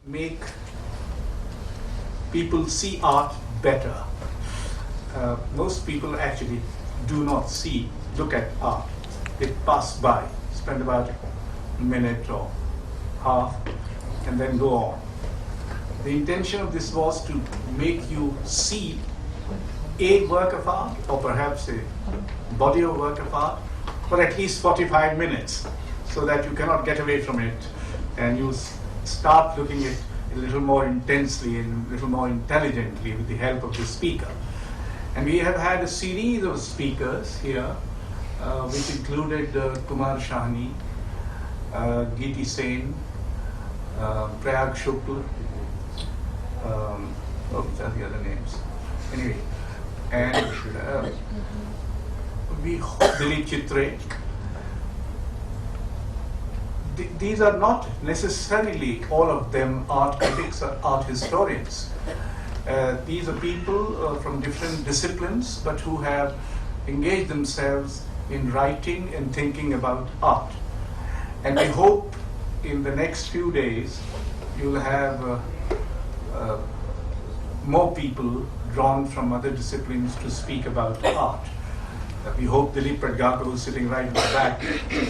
make people see art better. Most people actually do not look at art. They pass by, spend about a minute or half, and then go on. The intention of this was to make you see a work of art, or perhaps a body of work of art, for at least 45 minutes, so that you cannot get away from it, and you start looking at it a little more intensely and a little more intelligently with the help of the speaker. And we have had a series of speakers here, which included Kumar Shahani, Geeti Sen, Prayag Shukla, which are the other names? Anyway, and Dilip Chitre. These are not necessarily all of them art critics or art historians. These are people from different disciplines, but who have engaged themselves in writing and thinking about art. And I hope in the next few days you'll have more people drawn from other disciplines to speak about art. We hope Dilip Padgakar, who's sitting right in the back,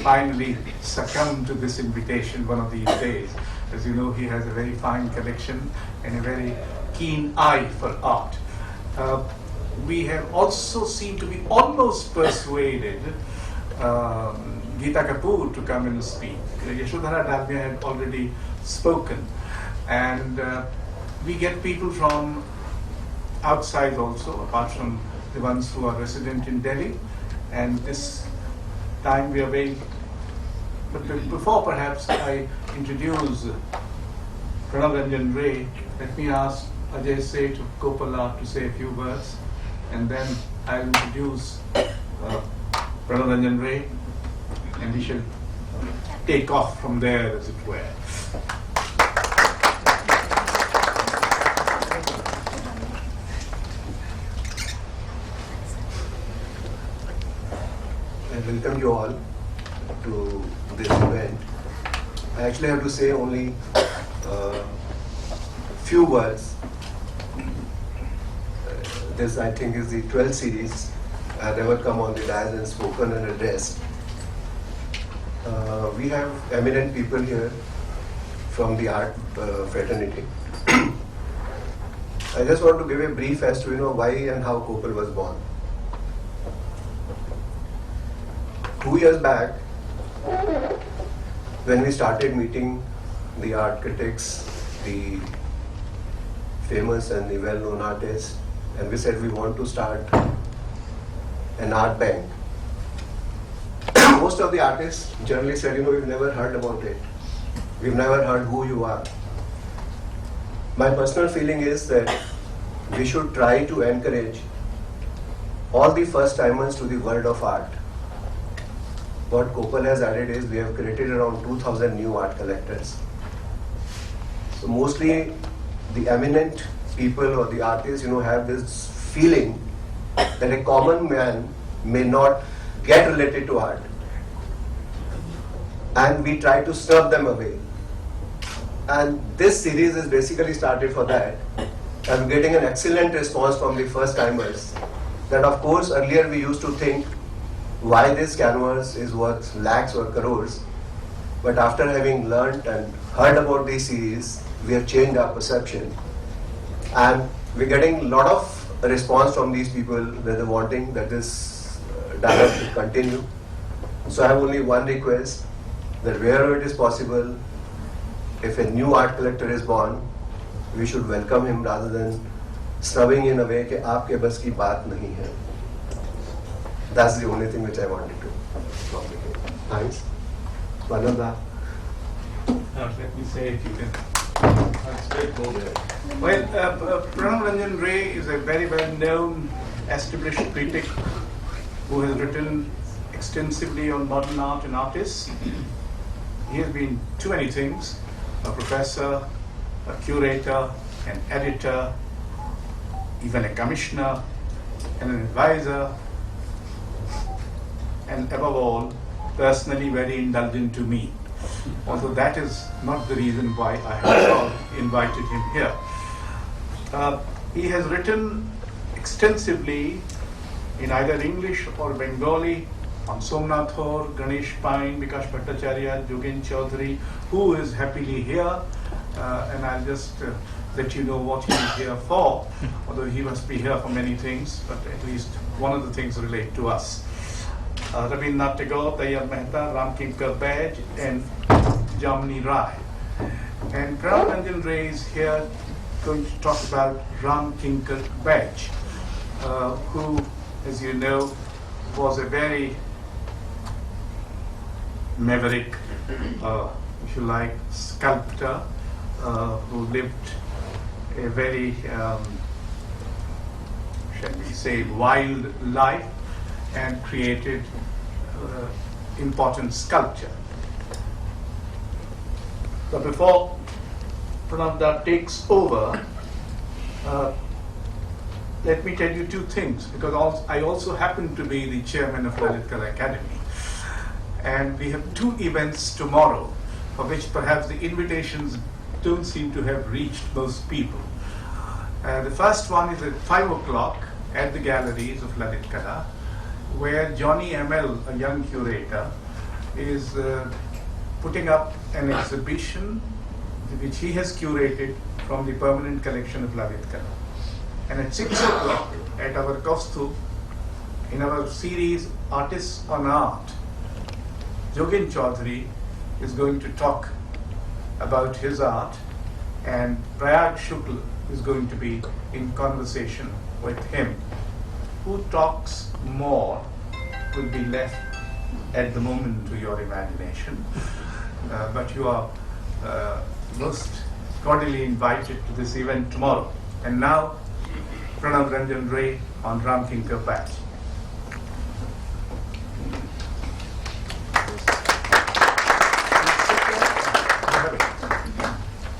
finally succumb to this invitation one of these days. As you know, he has a very fine collection and a very keen eye for art. We have also seemed to be almost persuaded Geeta Kapoor to come and speak. Yashodhara Dalmia had already spoken. And we get people from outside also, apart from the ones who are resident in Delhi. And this time we are waiting. But before perhaps I introduce Pranav Ranjan Ray, let me ask Ajay Seth of Kopala to say a few words, and then I'll introduce Pranav Ranjan Ray, and we shall take off from there, as it were. I welcome you all to this event. I actually have to say only few words. This, I think, is the 12th series. I've never come on the dais and spoken and addressed. We have eminent people here from the art fraternity. I just want to give a brief as to why and how Kopal was born. 2 years back, when we started meeting the art critics, the famous and the well-known artists, and we said we want to start an art bank. Most of the artists generally said, we've never heard about it. We've never heard who you are. My personal feeling is that we should try to encourage all the first-timers to the world of art. What Kopal has added is we have created around 2,000 new art collectors. So mostly the eminent people or the artists, have this feeling that a common man may not get related to art. And we try to snub them away. And this series is basically started for that. I'm getting an excellent response from the first timers. That of course earlier we used to think why this canvas is worth lakhs or crores. But after having learnt and heard about this series, we have changed our perception. And we're getting a lot of response from these people that they're wanting that this dialogue should continue. So I have only one request, that wherever it is possible, if a new art collector is born, we should welcome him rather than snubbing in a way that aapke bas ki baat nahi hai. That's the only thing which I wanted to communicate. Thanks. Vananda. Let me say if you can. Well, Pranav Ranjan Ray is a very well-known, established critic who has written extensively on modern art and artists. He has been too many things: a professor, a curator, an editor, even a commissioner, and an advisor, and above all, personally very indulgent to me. although that is not the reason why I have invited him here. He has written extensively in either English or Bengali on Somnath Hor, Ganesh Pine, Bikash Bhattacharya, Jogin Chaudhary, who is happily here, and I'll just let you know what he is here for, although he must be here for many things, but at least one of the things relate to us. Rabindranath Tagore, Tayyab Mehta, Ram Kinkar Baij, and Jamni Rai. And Pranab Ranjan Ray is here going to talk about Ram Kinkar Baij, who, as you know, was a very maverick, if you like, sculptor who lived a very, shall we say, wild life and created important sculpture. So before Pranabda takes over, let me tell you two things, because I also happen to be the chairman of Lalit Kala Academy. And we have two events tomorrow, for which perhaps the invitations don't seem to have reached most people. The first one is at 5 o'clock at the galleries of Lalit Kala, where Johnny ML, a young curator, is putting up an exhibition which he has curated from the permanent collection of Lalit Kala. And at 6 o'clock at our Kaustuv, in our series Artists on Art, Jogin Chaudhary is going to talk about his art, and Prayag Shukla is going to be in conversation with him. Who talks more will be left at the moment to your imagination, but you are most cordially invited to this event tomorrow. And now, Pranab Ranjan Ray on Ram Kinkar Baij.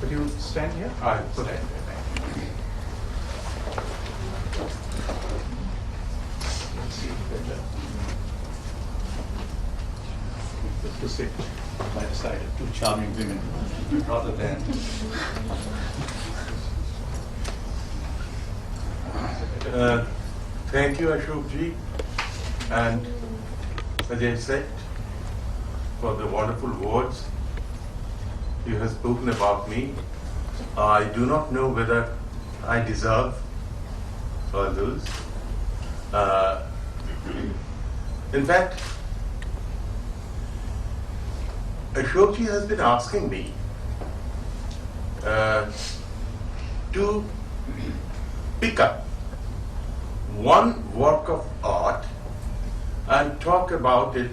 Would you stand here? I will stand. To sit by the side of two charming women rather than. Thank you, Ashok ji and Ajay Seth, for the wonderful words you have spoken about me. I do not know whether I deserve all those. In fact, Ashok ji has been asking me to pick up one work of art and talk about it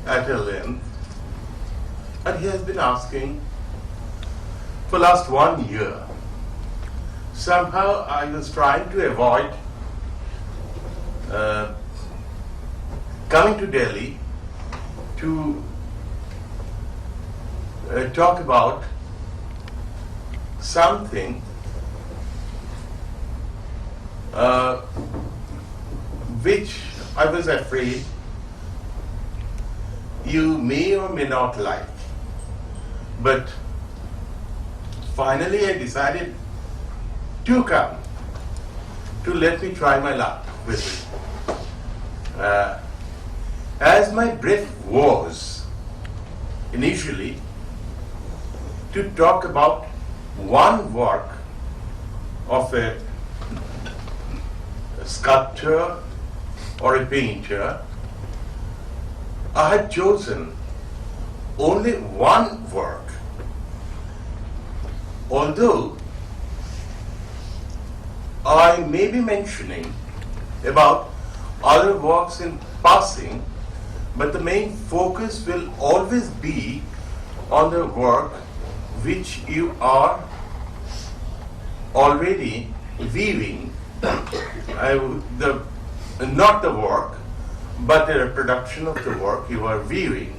at a length, and he has been asking for last 1 year. Somehow I was trying to avoid coming to Delhi to talk about something which I was afraid you may or may not like. But finally I decided to come to let me try my luck with it. As my brief was initially to talk about one work of a sculptor or a painter, I had chosen only one work. Although I may be mentioning about other works in passing, but the main focus will always be on the work which you are already viewing. Not the work, but the reproduction of the work you are viewing.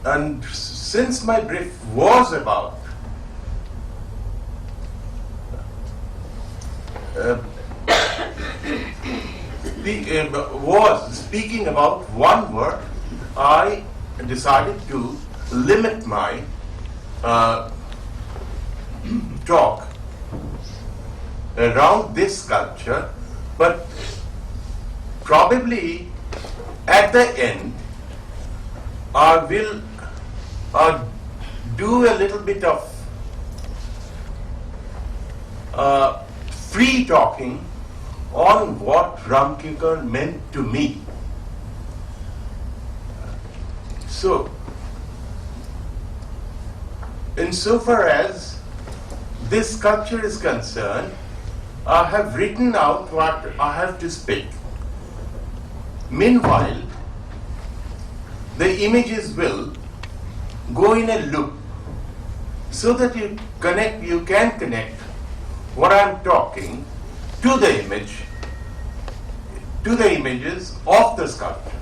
And since my brief was about was speaking about one word, I decided to limit my talk around this sculpture, but probably at the end I will do a little bit of free talking on what Ramkinkar meant to me. So, insofar as this sculpture is concerned, I have written out what I have to speak. Meanwhile, the images will go in a loop so that you can connect what I am talking to the image, to the images of the sculpture.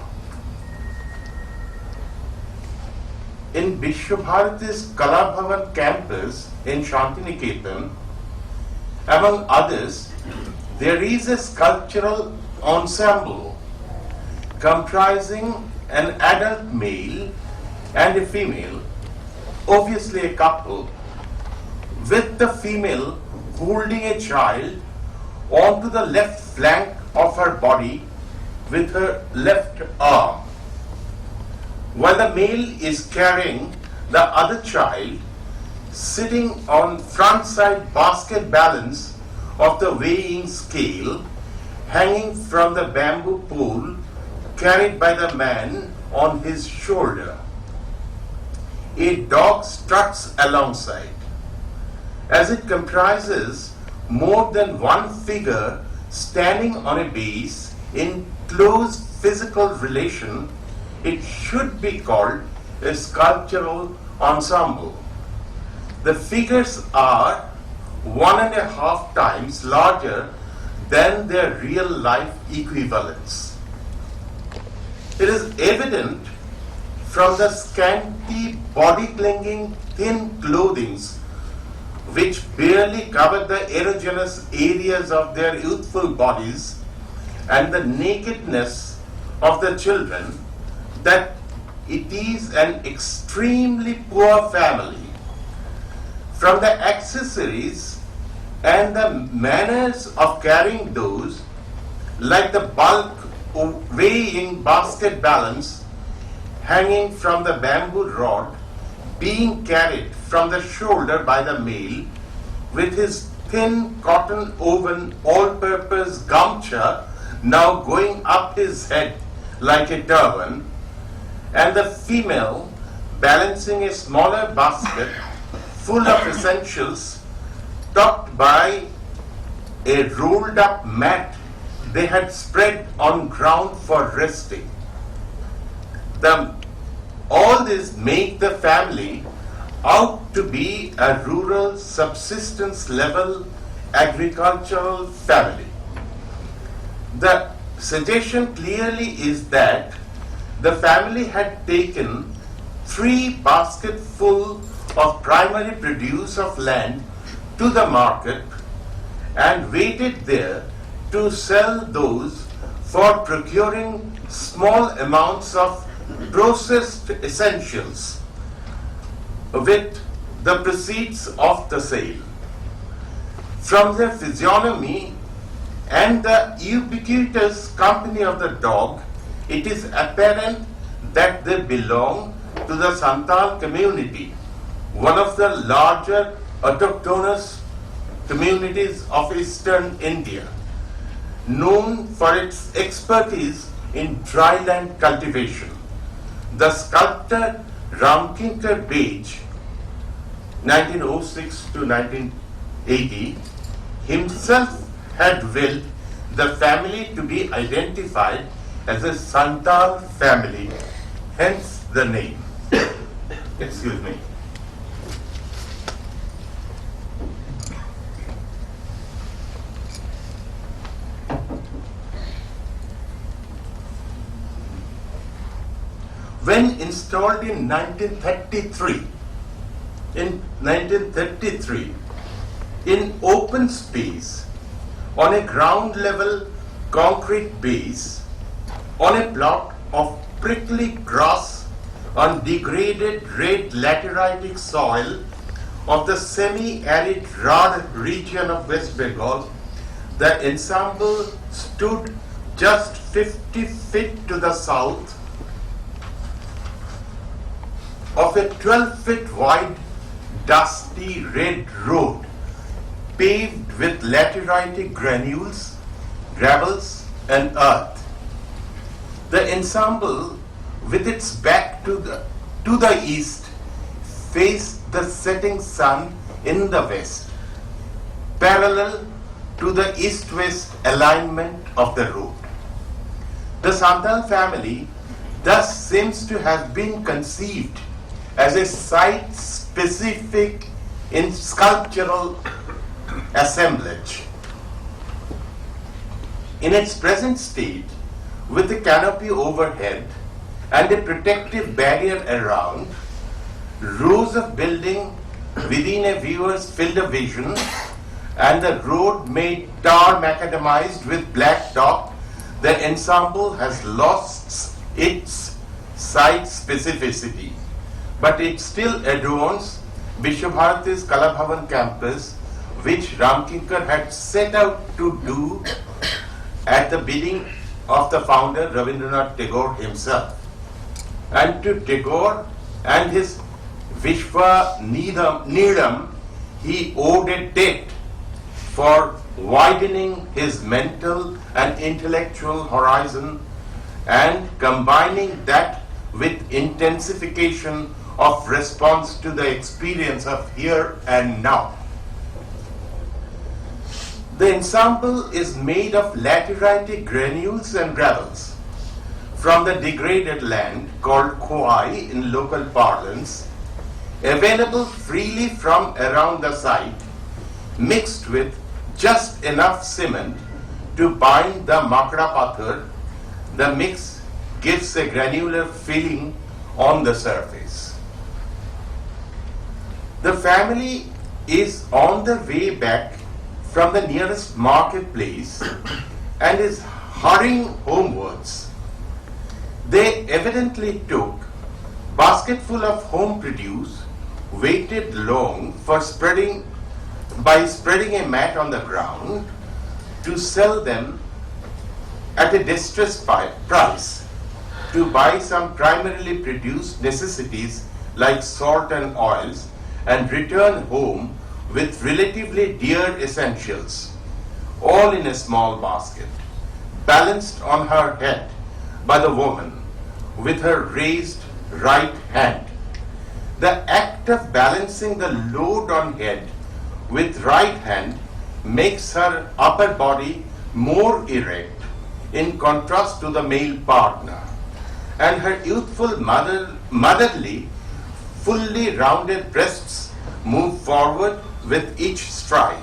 In Vishwabharati's Kala Bhavan campus in Shantiniketan, among others, there is a sculptural ensemble comprising an adult male and a female, obviously a couple, with the female holding a child onto the left flank of her body with her left arm, while the male is carrying the other child sitting on front side basket balance of the weighing scale hanging from the bamboo pole carried by the man on his shoulder. A dog struts alongside. As it comprises more than one figure standing on a base in close physical relation, it should be called a sculptural ensemble. The figures are 1.5 times larger than their real life equivalents. It is evident from the scanty body clinging thin clothings which barely cover the erogenous areas of their youthful bodies and the nakedness of the children that it is an extremely poor family. From the accessories and the manners of carrying those, like the bulk weighing basket balance hanging from the bamboo rod being carried from the shoulder by the male with his thin cotton woven all-purpose gamcha now going up his head like a turban, and the female balancing a smaller basket full of essentials topped by a rolled up mat they had spread on ground for resting. All this make the family out to be a rural subsistence level agricultural family. The suggestion clearly is that the family had taken 3 basketful of primary produce of land to the market and waited there to sell those for procuring small amounts of processed essentials with the proceeds of the sale. From their physiognomy and the ubiquitous company of the dog, it is apparent that they belong to the Santal community, one of the larger autochthonous communities of eastern India, known for its expertise in dryland cultivation. The sculptor Ramkinkar Bej, 1906 to 1980, himself had willed the family to be identified as a Santal family, hence the name. Excuse me. When installed in 1933, in open space on a ground level concrete base on a plot of prickly grass on degraded red lateritic soil of the semi-arid Rad region of West Bengal. The ensemble stood just 50 feet to the south of a 12-foot wide dusty red road paved with lateritic granules, gravels and earth. The ensemble, with its back to the east, faced the setting sun in the west, parallel to the east-west alignment of the road. The Santal family thus seems to have been conceived as a site-specific in sculptural assemblage. In its present state, with a canopy overhead and a protective barrier around, rows of building within a viewer's field of vision, and the road made tar macadamized with black top, the ensemble has lost its site specificity, but it still adorns Vishwabharati's Kalabhavan campus, which Ramkinkar had set out to do at the bidding of the founder Rabindranath Tagore himself. And to Tagore and his Vishwa Needham, he owed a debt for widening his mental and intellectual horizon and combining that with intensification of response to the experience of here and now. The ensemble is made of lateritic granules and gravels from the degraded land called Khowai in local parlance, available freely from around the site, mixed with just enough cement to bind the makra pathar. The mix gives a granular feeling on the surface. The family is on the way back from the nearest marketplace and is hurrying homewards. They evidently took basketful of home produce, waited long for spreading a mat on the ground to sell them at a distressed price, to buy some primarily produced necessities like salt and oils, and return home with relatively dear essentials, all in a small basket, balanced on her head by the woman with her raised right hand. The act of balancing the load on head with right hand makes her upper body more erect in contrast to the male partner, and her youthful motherly, fully rounded breasts move forward with each stride.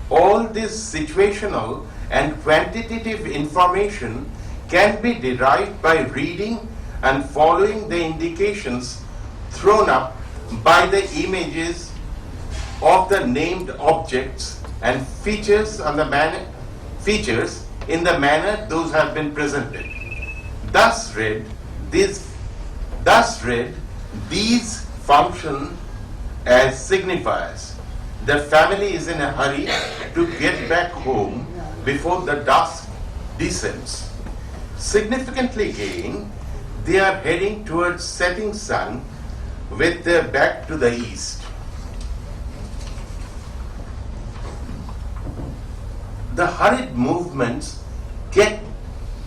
All this situational and quantitative information can be derived by reading and following the indications thrown up by the images of the named objects and features in the manner those have been presented. Thus read, these function as signifiers. The family is in a hurry to get back home before the dusk descends. Significantly again, they are heading towards setting sun with their back to the east. The hurried movements get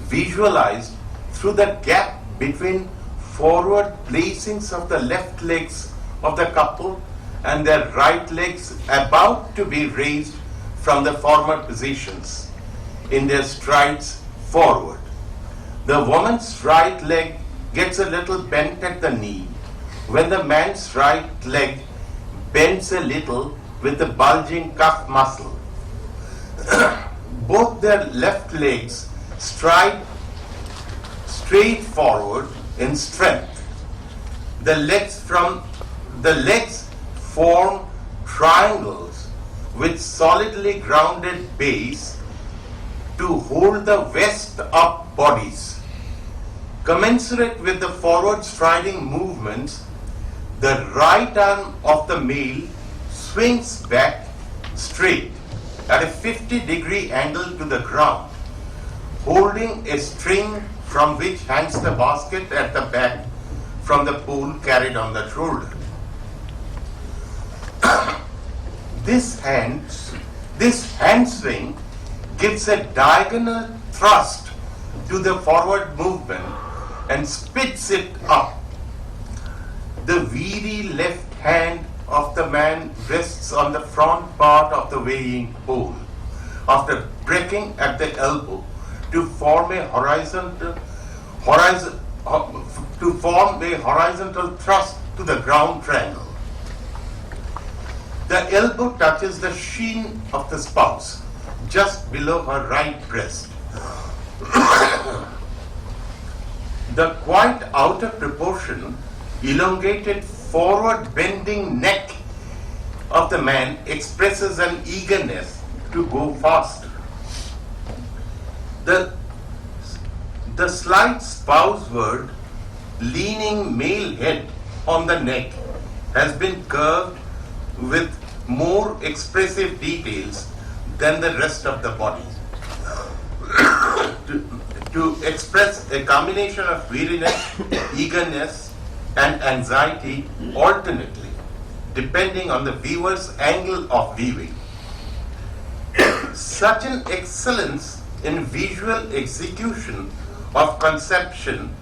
visualized through the gap between forward placings of the left legs of the couple and their right legs about to be raised from the former positions in their strides forward. The woman's right leg gets a little bent at the knee when the man's right leg bends a little with the bulging calf muscle. Both their left legs stride straight forward in strength. The legs form triangles with solidly grounded base to hold the waist up bodies. Commensurate with the forward striding movements, the right arm of the male swings back straight at a 50-degree angle to the ground, holding a string from which hangs the basket at the back from the pole carried on the shoulder. This hand swing gives a diagonal thrust to the forward movement and spits it up. The weary left hand of the man rests on the front part of the weighing pole after breaking at the elbow to form a horizontal thrust to the ground triangle. The elbow touches the sheen of the spouse just below her right breast. The quite outer proportion, elongated forward bending neck of the man expresses an eagerness to go faster. The slight spouseward leaning male head on the neck has been curved with more expressive details than the rest of the body to express a combination of weariness, eagerness, and anxiety alternately, depending on the viewer's angle of viewing. Such an excellence in visual execution of conception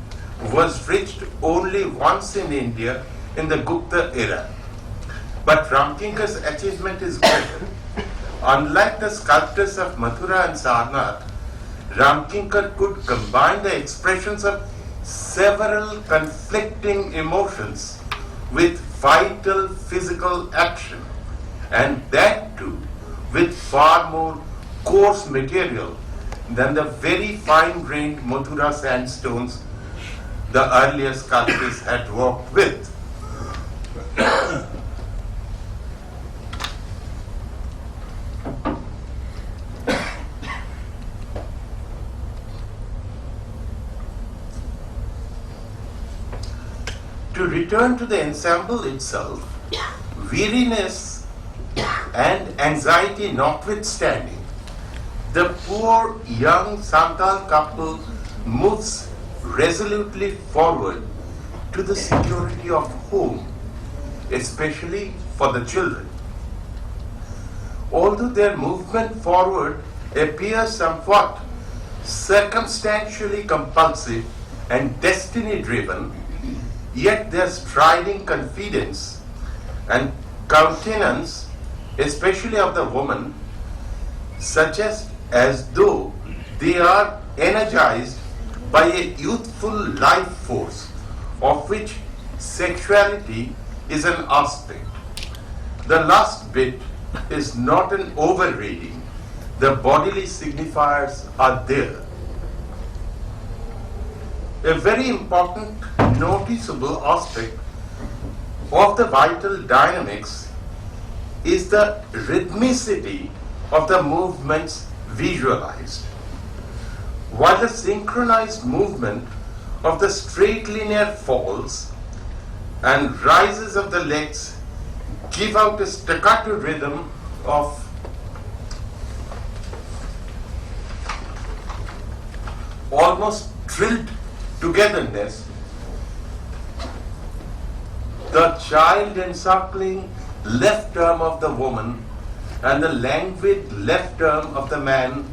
was reached only once in India in the Gupta era. But Ramkinkar's achievement is greater. Unlike the sculptors of Mathura and Sarnath, Ramkinkar could combine the expressions of several conflicting emotions with vital physical action, and that too with far more coarse material than the very fine-grained Mathura sandstones the earlier sculptors had worked with. To return to the ensemble itself, weariness and anxiety notwithstanding, the poor young Santal couple moves resolutely forward to the security of home, especially for the children. Although their movement forward appears somewhat circumstantially compulsive and destiny-driven, yet their striding confidence and countenance, especially of the woman, suggest as though they are energized by a youthful life force of which sexuality is an aspect. The last bit is not an overreading. The bodily signifiers are there. A very important, noticeable aspect of the vital dynamics is the rhythmicity of the movements visualized. While the synchronized movement of the straight linear falls and rises of the legs give out a staccato rhythm of almost drilled togetherness, the child encircling left arm of the woman and the languid left arm of the man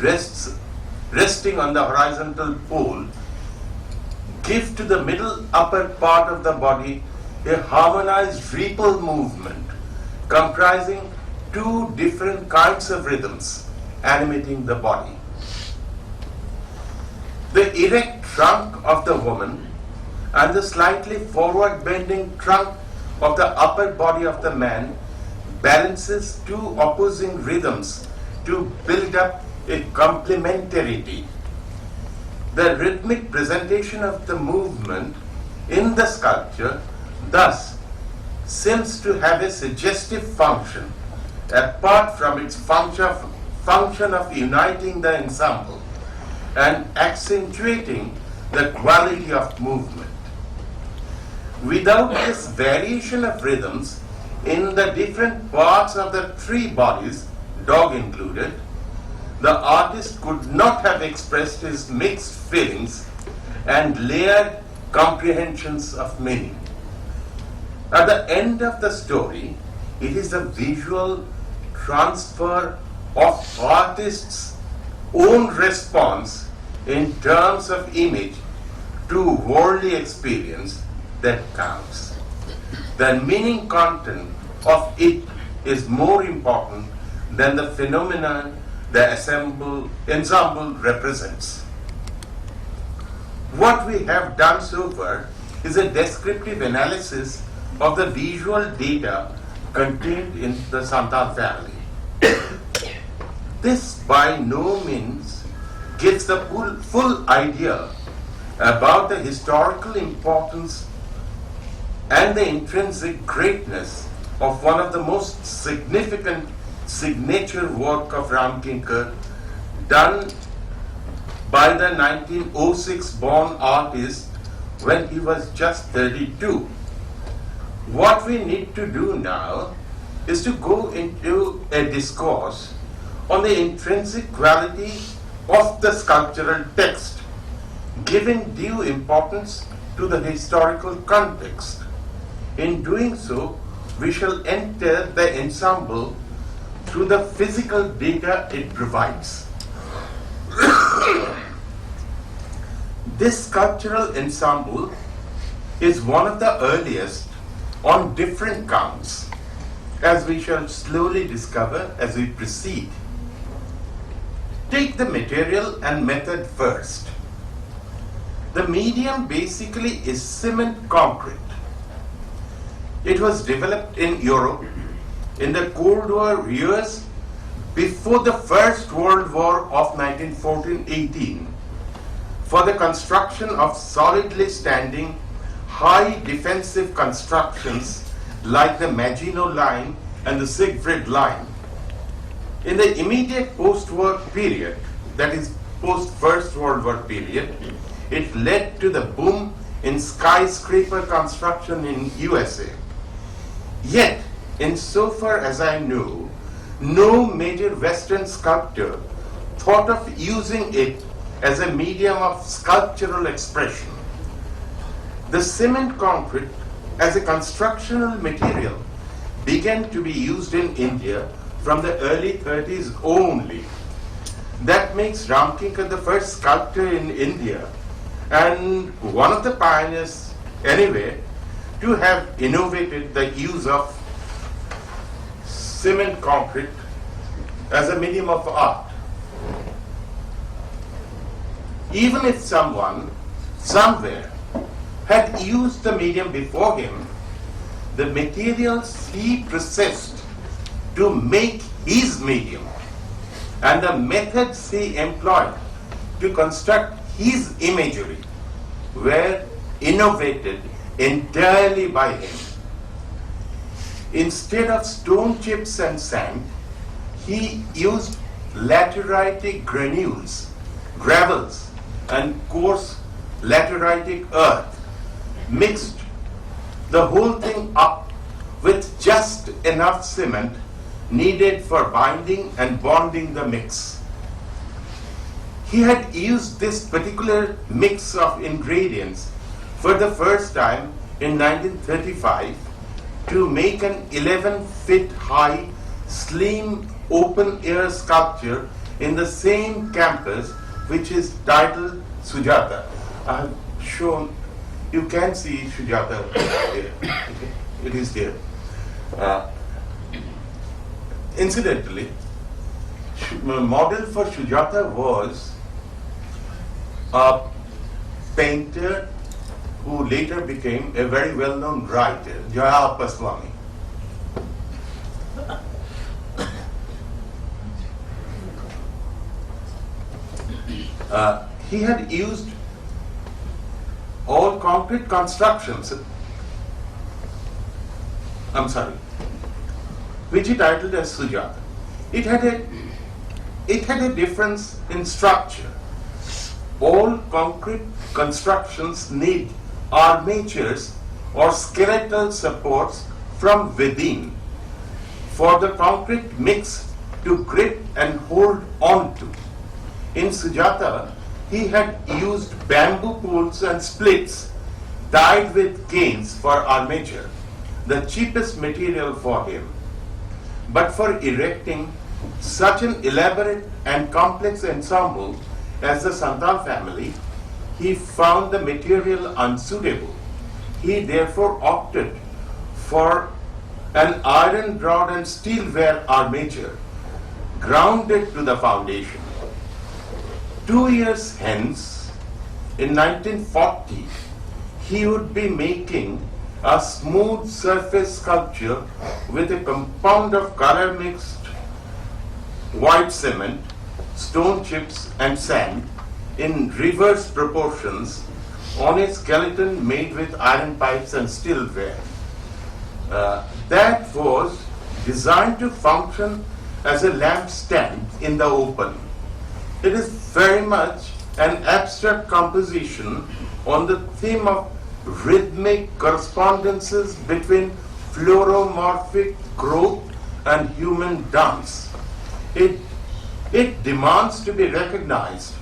resting on the horizontal pole give to the middle upper part of the body a harmonized ripple movement comprising two different kinds of rhythms animating the body. The erect trunk of the woman and the slightly forward bending trunk of the upper body of the man balances two opposing rhythms to build up a complementarity. The rhythmic presentation of the movement in the sculpture thus seems to have a suggestive function apart from its function function of uniting the ensemble and accentuating the quality of movement. Without this variation of rhythms in the different parts of the three bodies, dog included, the artist could not have expressed his mixed feelings and layered comprehensions of meaning. At the end of the story, it is the visual transfer of artist's own response in terms of image to worldly experience that counts. The meaning content of it is more important than the phenomenon the ensemble represents. What we have done so far is a descriptive analysis of the visual data contained in the Santal family. This by no means gives the full idea about the historical importance and the intrinsic greatness of one of the most significant signature work of Ramkinkar done by the 1906 born artist when he was just 32. What we need to do now is to go into a discourse on the intrinsic quality of the sculptural text, giving due importance to the historical context. In doing so, we shall enter the ensemble through the physical data it provides. This sculptural ensemble is one of the earliest on different counts, as we shall slowly discover as we proceed. Take the material and method first. The medium basically is cement concrete. It was developed in Europe in the Cold War years before the First World War of 1914-18 for the construction of solidly standing, high defensive constructions like the Maginot Line and the Siegfried Line. In the immediate post-war period, that is post-First World War period, it led to the boom in skyscraper construction in USA. Yet, insofar as I know, no major Western sculptor thought of using it as a medium of sculptural expression. The cement concrete as a constructional material began to be used in India from the early 30s only. That makes Ramkinkar the first sculptor in India and one of the pioneers anyway to have innovated the use of cement concrete as a medium of art. Even if someone, somewhere, had used the medium before him, the materials he processed to make his medium and the methods he employed to construct his imagery were innovated entirely by him. Instead of stone chips and sand, he used lateritic granules, gravels, and coarse lateritic earth, mixed the whole thing up with just enough cement needed for binding and bonding the mix. He had used this particular mix of ingredients for the first time in 1935 to make an 11-feet high, slim, open-air sculpture in the same campus which is titled Sujata. I have shown, you can see Sujata there. Okay? It is there. Incidentally, model for Sujata was a painter who later became a very well-known writer, Jaya Appaswamy. He had used all concrete constructions, which he titled as Sujata. It had a it had a difference in structure. All concrete constructions need armatures or skeletal supports from within for the concrete mix to grip and hold onto. In Sujata, he had used bamboo poles and splits tied with canes for armature, the cheapest material for him. But for erecting such an elaborate and complex ensemble as the Santal family, he found the material unsuitable. He therefore opted for an iron rod and steel wire armature grounded to the foundation. 2 years hence, in 1940, he would be making a smooth surface sculpture with a compound of color mixed white cement, stone chips and sand in reverse proportions on a skeleton made with iron pipes and steel wire. That was designed to function as a lampstand in the open. It is very much an abstract composition on the theme of rhythmic correspondences between fluoromorphic growth and human dance. It demands to be recognized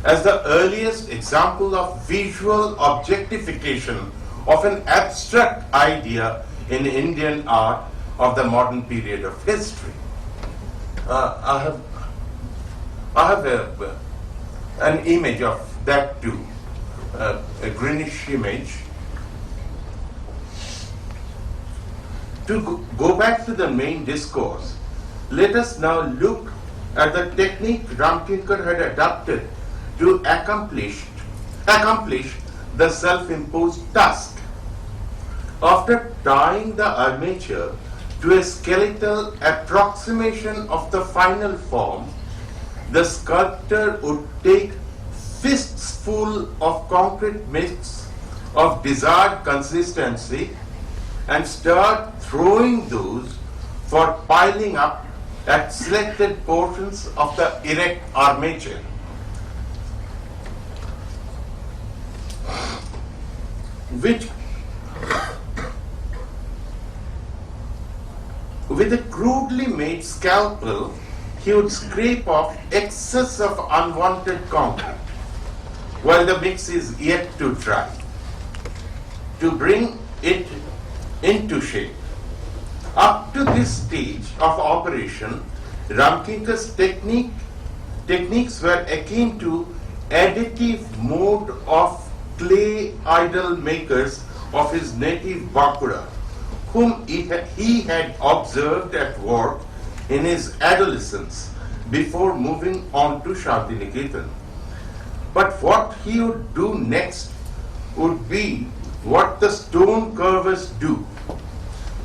as the earliest example of visual objectification of an abstract idea in Indian art of the modern period of history. I have an image of that too, a greenish image. To go back to the main discourse, let us now look at the technique Ramkinkar had adopted to accomplish the self-imposed task. After tying the armature to a skeletal approximation of the final form, the sculptor would take fistful of concrete mix of desired consistency and start throwing those for piling up at selected portions of the erect armature. With a crudely made scalpel, he would scrape off excess of unwanted concrete while the mix is yet to dry to bring it into shape. Up to this stage of operation, Ramkinkar's techniques were akin to additive mode of clay idol makers of his native Bankura, whom he had observed at work in his adolescence before moving on to Shantiniketan. But what he would do next would be what the stone carvers do.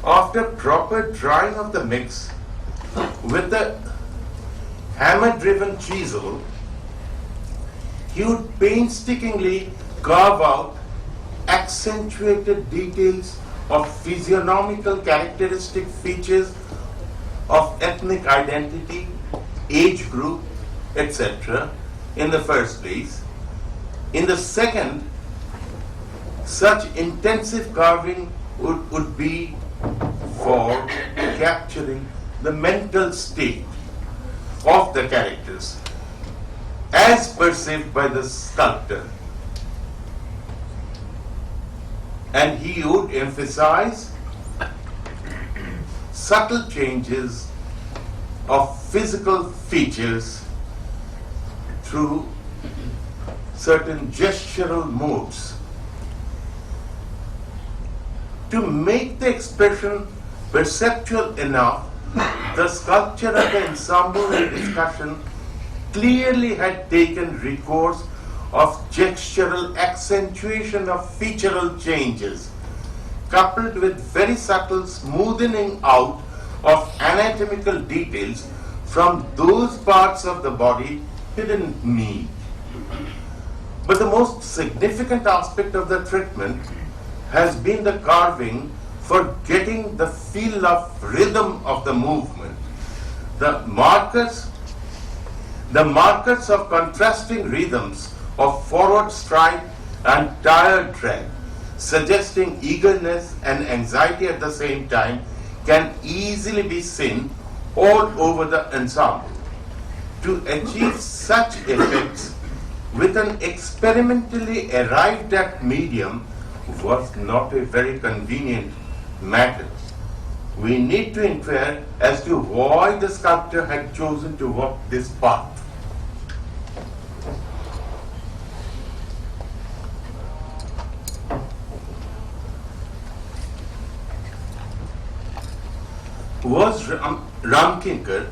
After proper drying of the mix with the hammer-driven chisel, he would painstakingly carve out accentuated details of physiognomical characteristic features of ethnic identity, age group, etc. in the first place. In the second, such intensive carving would be for capturing the mental state of the characters as perceived by the sculptor. And he would emphasize subtle changes of physical features through certain gestural modes. To make the expression perceptual enough, the sculpture of the ensemble in discussion clearly had taken recourse of gestural accentuation of featural changes, coupled with very subtle smoothing out of anatomical details from those parts of the body he didn't need. But the most significant aspect of the treatment has been the carving for getting the feel of rhythm of the movement. The markers the markers of contrasting rhythms of forward stride and tired tread, suggesting eagerness and anxiety at the same time, can easily be seen all over the ensemble. To achieve such effects with an experimentally arrived at medium was not a very convenient matter. We need to inquire as to why the sculptor had chosen to walk this path. Was Ramkinkar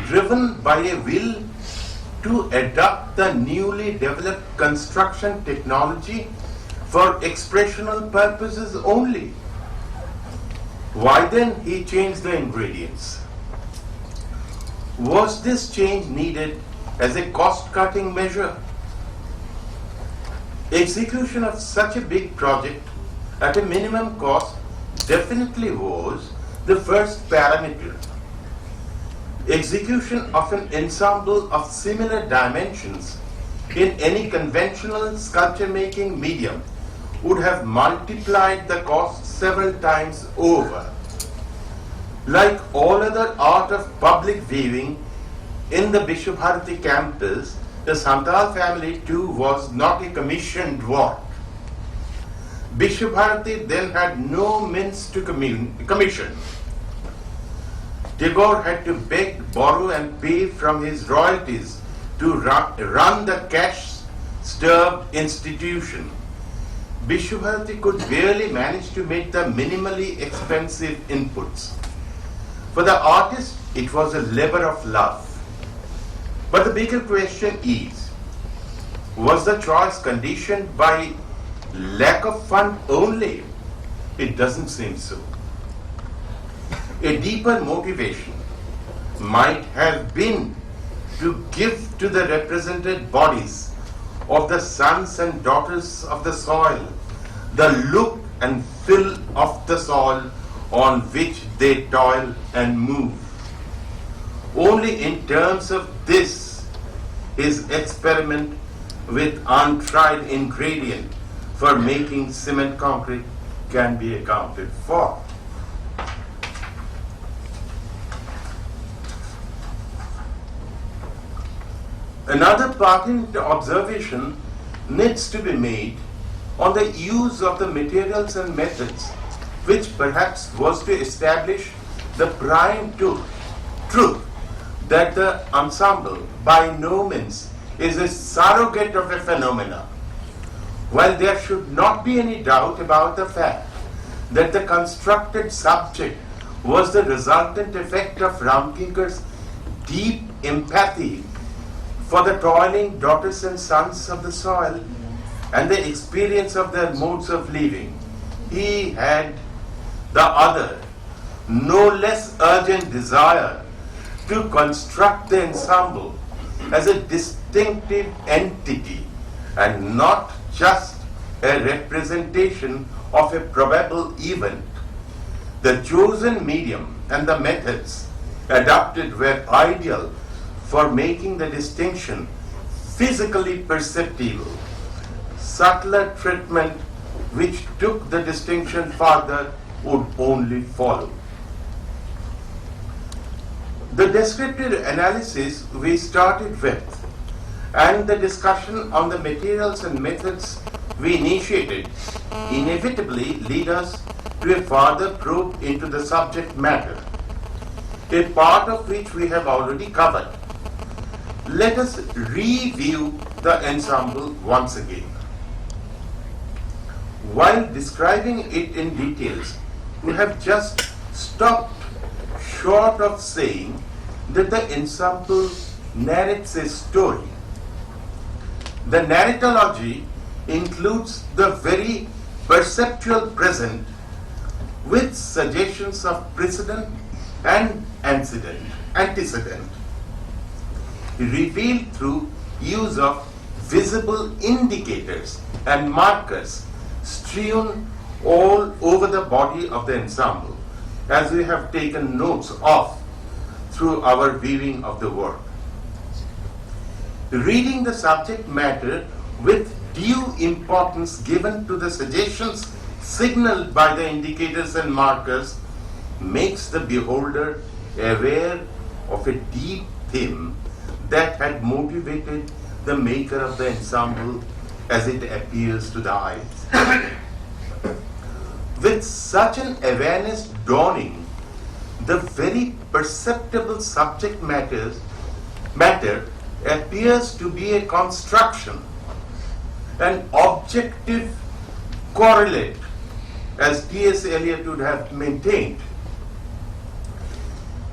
driven by a will to adopt the newly developed construction technology for expressional purposes only? Why then he changed the ingredients? Was this change needed as a cost-cutting measure? Execution of such a big project at a minimum cost definitely was the first parameter. Execution of an ensemble of similar dimensions in any conventional sculpture-making medium would have multiplied the cost several times over. Like all other art of public viewing in the Vishwabharati campus, the Santal family too was not a commissioned work. Vishwabharati then had no means to commission. Tagore had to beg, borrow and pay from his royalties to run the cash-starved institution. Vishwabharati could barely manage to make the minimally expensive inputs. For the artist, it was a labor of love. But the bigger question is, was the choice conditioned by lack of fund only? It doesn't seem so. A deeper motivation might have been to give to the represented bodies of the sons and daughters of the soil the look and feel of the soil on which they toil and move. Only in terms of this is experiment with untried ingredient for making cement concrete can be accounted for. Another pertinent observation needs to be made on the use of the materials and methods, which perhaps was to establish the prime truth that the ensemble by no means is a surrogate of a phenomena. While there should not be any doubt about the fact that the constructed subject was the resultant effect of Ramkinkar's deep empathy for the toiling daughters and sons of the soil and the experience of their modes of living, he had the other, no less urgent desire to construct the ensemble as a distinctive entity and not just a representation of a probable event. The chosen medium and the methods adopted were ideal for making the distinction physically perceptible. Subtler treatment which took the distinction further would only follow. The descriptive analysis we started with and the discussion on the materials and methods we initiated inevitably lead us to a further probe into the subject matter, a part of which we have already covered. Let us review the ensemble once again. While describing it in details, we have just stopped short of saying that the ensemble narrates a story. The narratology includes the very perceptual present with suggestions of precedent and antecedent, revealed through use of visible indicators and markers strewn all over the body of the ensemble, as we have taken notes of through our viewing of the work. reading the subject matter with due importance given to the suggestions signaled by the indicators and markers makes the beholder aware of a deep theme that had motivated the maker of the ensemble as it appears to the eyes. With such an awareness dawning, the very perceptible subject matter appears to be a construction, an objective correlate, as T.S. Eliot would have maintained.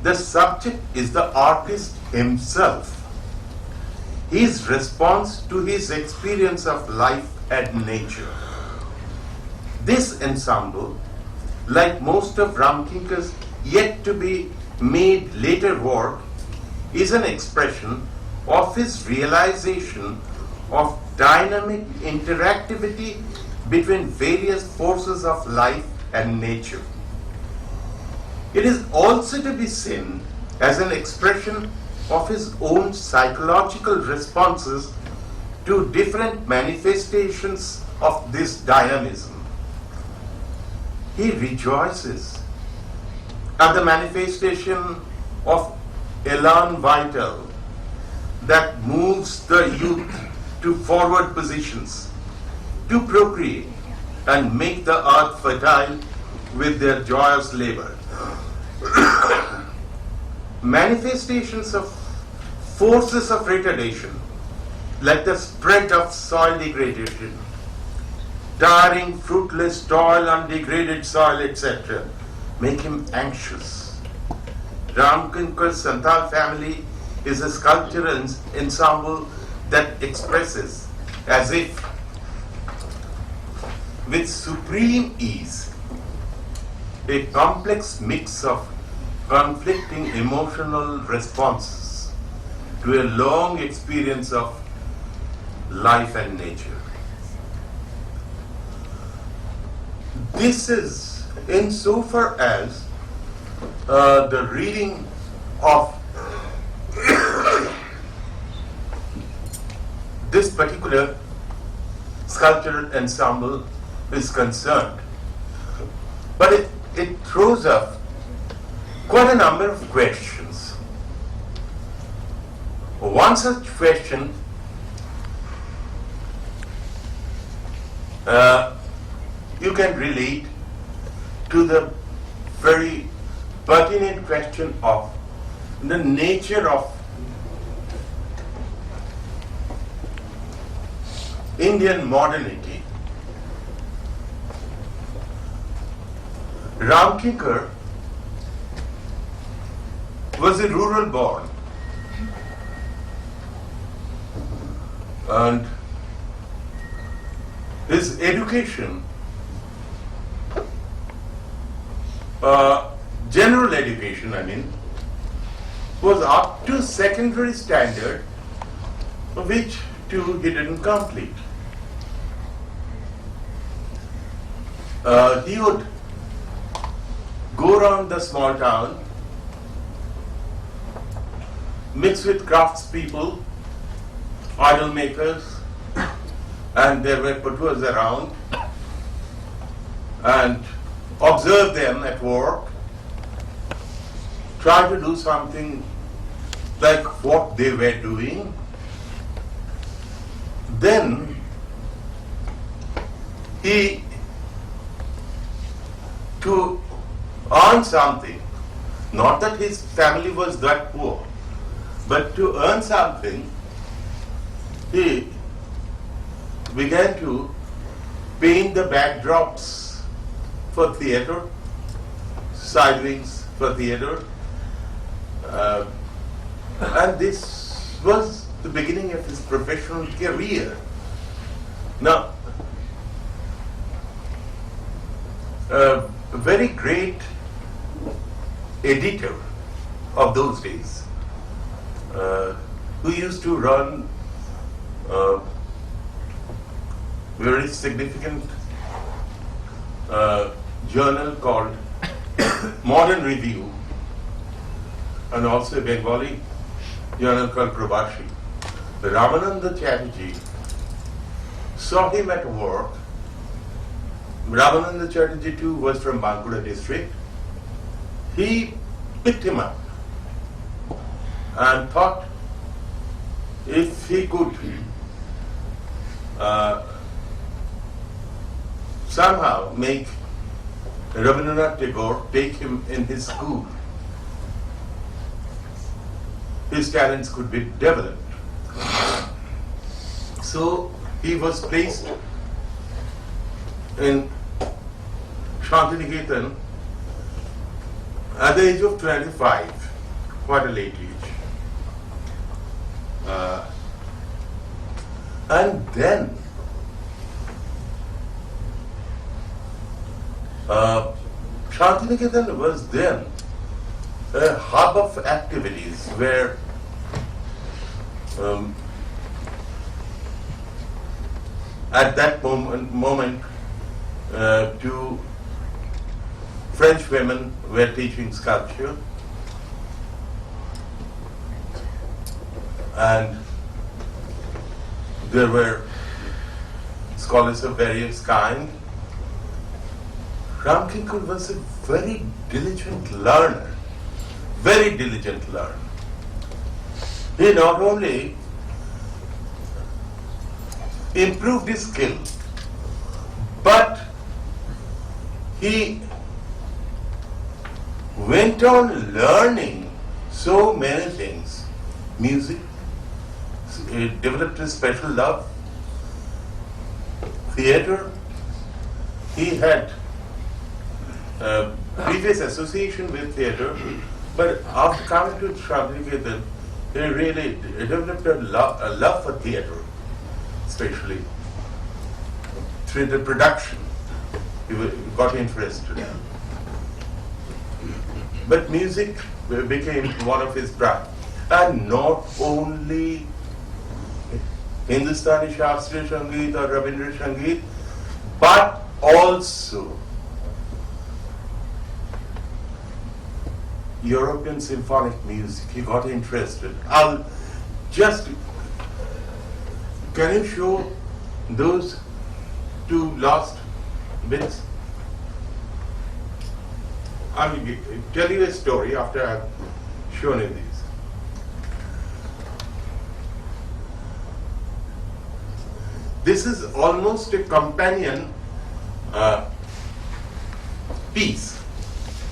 The subject is the artist himself, his response to his experience of life and nature. This ensemble, like most of Ramkinker's yet to be made later work, is an expression of his realization of dynamic interactivity between various forces of life and nature. It is also to be seen as an expression of his own psychological responses to different manifestations of this dynamism. He rejoices at the manifestation of elan vital that moves the youth to forward positions, to procreate and make the earth fertile with their joyous labor. Manifestations of forces of retardation, like the spread of soil degradation, tiring, fruitless toil on degraded soil, etc., make him anxious. Ramkinker's Santhal family is a sculptural ensemble that expresses, as if with supreme ease, a complex mix of conflicting emotional responses to a long experience of life and nature. This is insofar as the reading of this particular sculptural ensemble is concerned. But it throws up quite a number of questions. One such question you can relate to the very pertinent question of the nature of Indian modernity. Ramkinker was a rural born, and his education, general education, was up to secondary standard, which too he didn't complete. He would go around the small town, mix with craftspeople, idol makers, and there were patuas around, and observe them at work, try to do something like what they were doing. Then he, to earn something, not that his family was that poor, but to earn something, he began to paint the backdrops for theatre, side wings for theatre, and this was the beginning of his professional career. Now, a very great editor of those days, who used to run a very significant journal called Modern Review, and also a Bengali journal called Prabhashi. Ramananda Chatterjee saw him at work. Ramananda Chatterjee too was from Bankura district. He picked him up and thought if he could somehow make Rabindranath Tagore take him in his school, his talents could be developed. So he was placed in Shantiniketan at the age of 25, quite a late age. And then Shantiniketan was then a hub of activities where at that moment two French women were teaching sculpture, and there were scholars of various kinds. Ramkinkar was a very diligent learner, very diligent learner. He not only improved his skill, but he went on learning so many things. Music, he developed a special love. Theatre, he had previous association with theatre, but after coming to Shantiniketan, he really developed a love for theatre, especially through the production. He got interested. But music became one of his pride. And not only Hindustani Shastriya Sangeet or Rabindra Sangeet, but also European symphonic music. He got interested. I'll just, can you show those two last bits? I will tell you a story after I've shown you these. This is almost a companion piece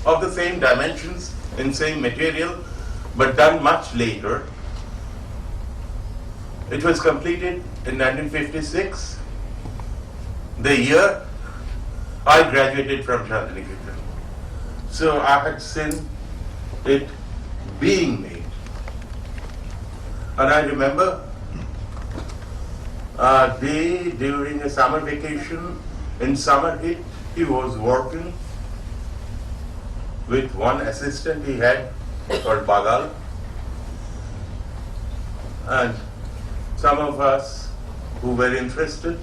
of the same dimensions in same material, but done much later. It was completed in 1956, the year I graduated from Shantiniketan. So I had seen it being made. And I remember a day during a summer vacation in summer heat, he was working with one assistant he had called Bagal. And some of us who were interested,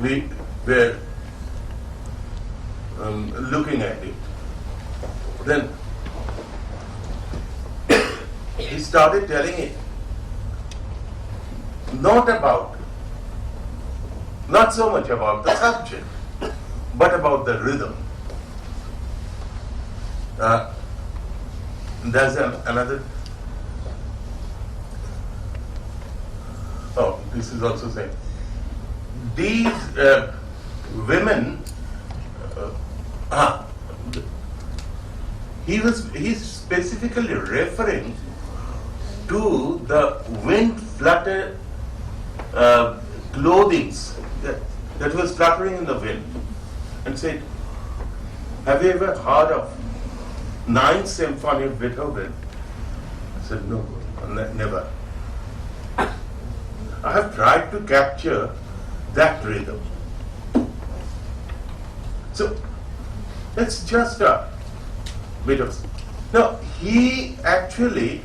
we were looking at it. Then he started telling it not so much about the subject, but about the rhythm. There's another. Oh, this is also saying these women. He's specifically referring to the wind flutter clothings that was fluttering in the wind, and said, "Have you ever heard of Ninth Symphony of Beethoven?" I said, "No, never." I have tried to capture that rhythm. So it's just a bit of. Now he actually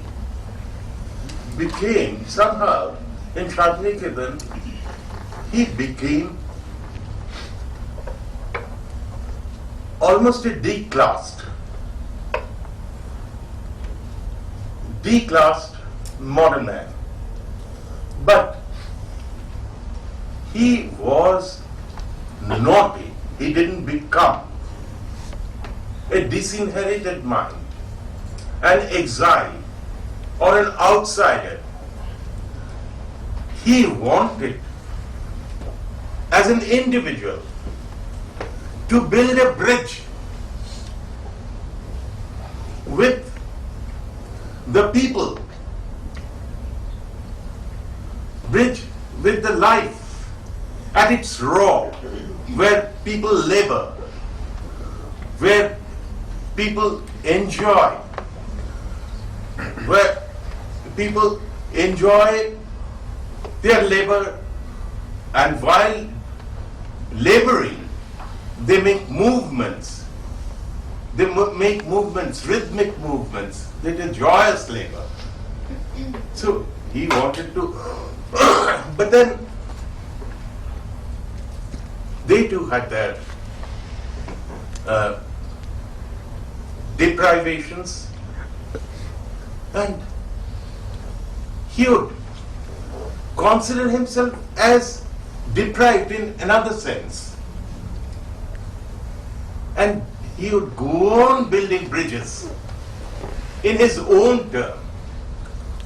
became somehow in Shantiniketan, he became almost a declassed modern man. But he was naughty. He didn't become a disinherited mind, an exile, or an outsider. He wanted, as an individual, to build a bridge with the people, bridge with the life at its raw, where people labor, where people enjoy, where people enjoy their labor, and while laboring, they make movements. They make movements, rhythmic movements. It is joyous labor. So he wanted to, but then they too had their deprivations, and he would consider himself as deprived in another sense. And he would go on building bridges in his own term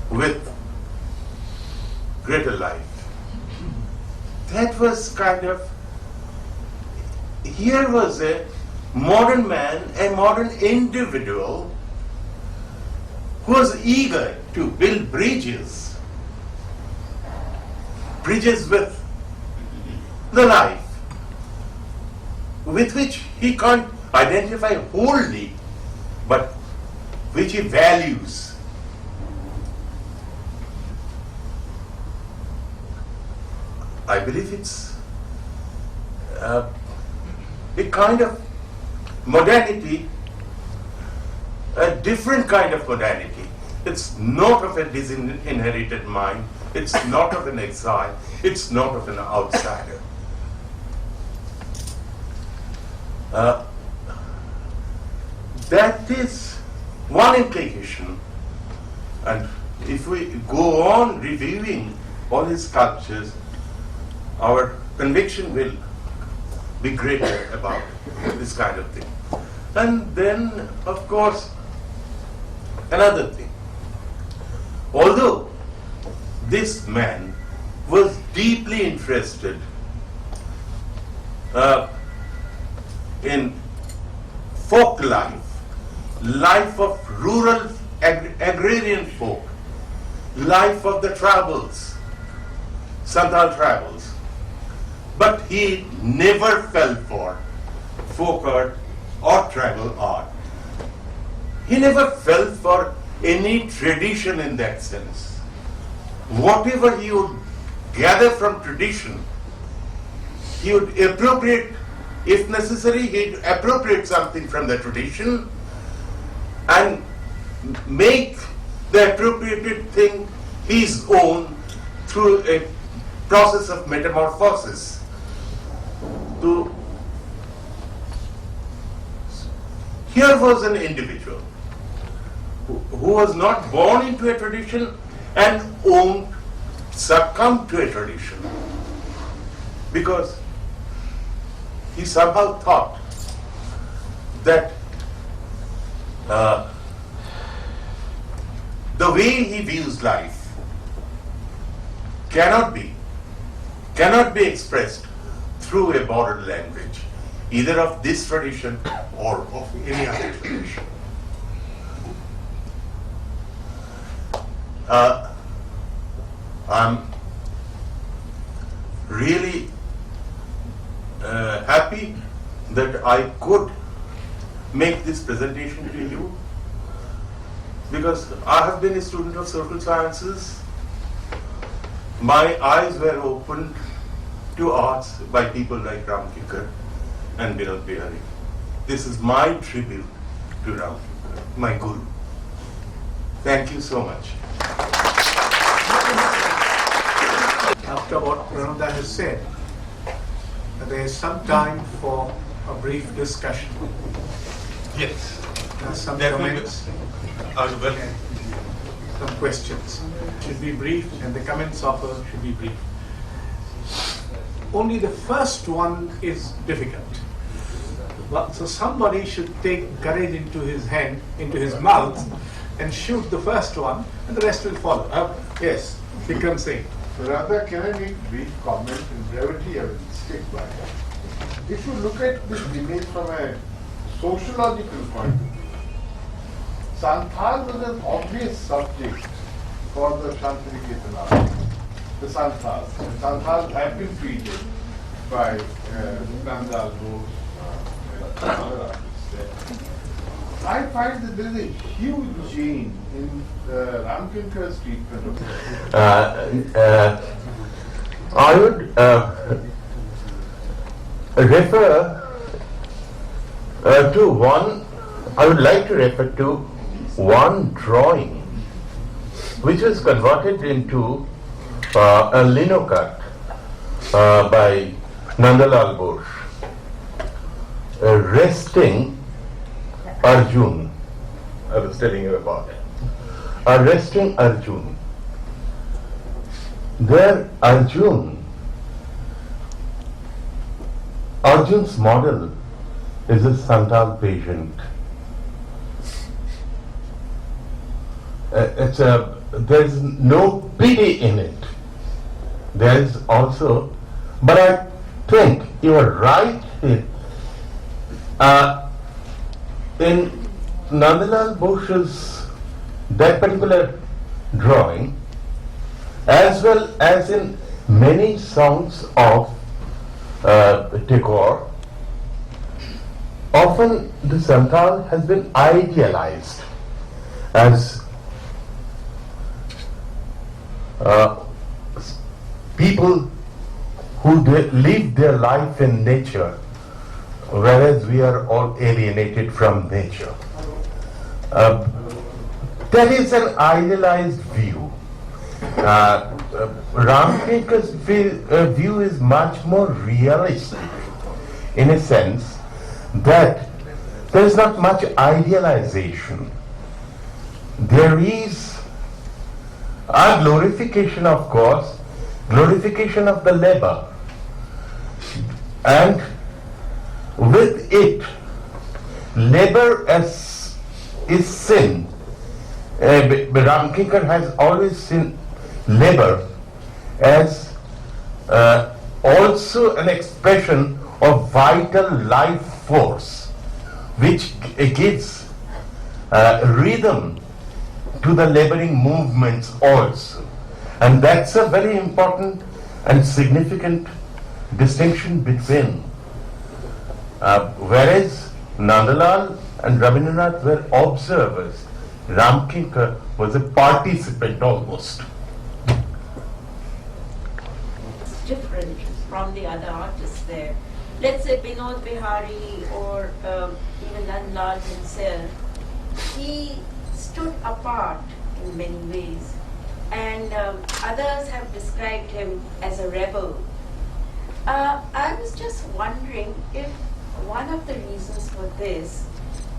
with greater life. That was kind of, here was a modern man, a modern individual who was eager to build bridges with the life, with which he can't identify wholly, but which he values. I believe it's a kind of modernity, a different kind of modernity. It's not of a disinherited mind, it's not of an exile, it's not of an outsider. That is one implication, and if we go on reviewing all his sculptures, our conviction will be greater about this kind of thing. And then, of course, another thing. Although this man was deeply interested in folk life, life of rural agrarian folk, life of the tribals, Santhal tribals, but he never fell for folk art or tribal art. He never fell for any tradition in that sense. Whatever he would gather from tradition, he would appropriate, if necessary, he'd appropriate something from the tradition and make the appropriated thing his own through a process of metamorphosis. Here was an individual who was not born into a tradition and won't succumb to a tradition, because he somehow thought that the way he views life cannot be expressed through a borrowed language, either of this tradition or of any other tradition. I'm really happy that I could make this presentation to you, because I have been a student of social sciences. My eyes were opened to arts by people like Ram Kinkar and Vinod Bihari. This is my tribute to Ram Kinkar, my guru. Thank you so much. After what Prananda has said, there is some time for a brief discussion. Yes. Some Definitely. comments. Well, some questions. Should be brief, and the comments offered should be brief. Only the first one is difficult. But, so somebody should take courage into his hand, into his mouth, and shoot the first one, and the rest will follow. Yes, Vikram Singh. Rather, can I make brief comment? In brevity, I will stick by it. If you look at this image from a sociological point of view, Santhal was an obvious subject for the Shantiniketan article. The Santhals. And Santhals have been treated by Nandal Bose and other artists there. I find that there is a huge change in Ramkinkar's treatment of this. I would refer to one, I would like to refer to one drawing which was converted into a linocut by Nandalal Bose, resting Arjun. I was telling you about resting Arjun. There Arjun's model is a Santal patient. There's no pity in it. There is also, but I think you are right in Nandalal Bose's that particular drawing, as well as in many songs of Tagore, often the Santal has been idealized as people who live their life in nature, whereas we are all alienated from nature. That is an idealized view. Ramkinkar's view is much more realistic in a sense that there is not much idealization. There is a glorification, of course, glorification of the labor, and with it, labor is sin. Ramkinkar has always seen labor as also an expression of vital life force, which gives rhythm to the laboring movements also. And that's a very important and significant distinction between whereas Nandalal and Rabindranath were observers, Ramkinkar was a participant almost. It's different from the other artists there. Let's say Binod Bihari or even Nandalal himself, he stood apart in many ways, and others have described him as a rebel. I was just wondering if one of the reasons for this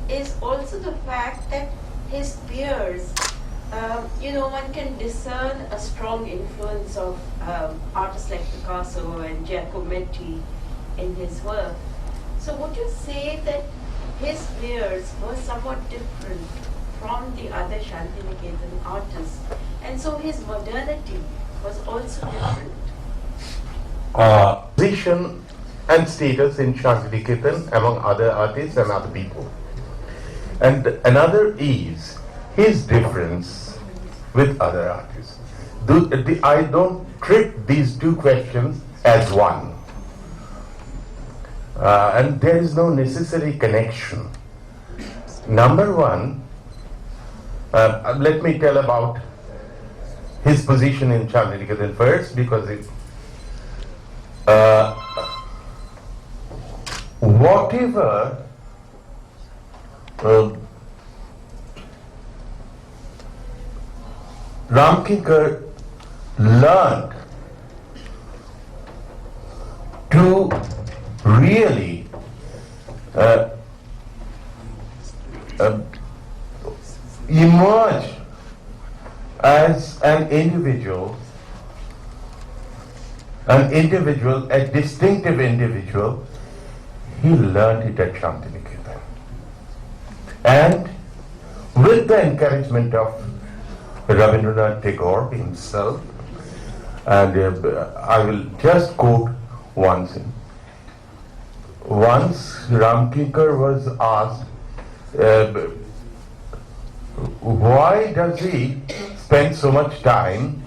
is also the fact that his peers, one can discern a strong influence of artists like Picasso and Giacometti in his work. So would you say that his peers were somewhat different from the other Shantiniketan artists, and so his modernity was also different? Position and status in Shantiniketan among other artists and other people. And another is his difference with other artists. I don't treat these two questions as one. And there is no necessary connection. Number one, let me tell about his position in Shantiniketan first, because whatever Ramkinkar learned to really emerge an individual, a distinctive individual, he learned it at Shantiniketan. And with the encouragement of Rabindranath Tagore himself, and I will just quote one thing. Once Ramkinkar was asked, why does he spend so much time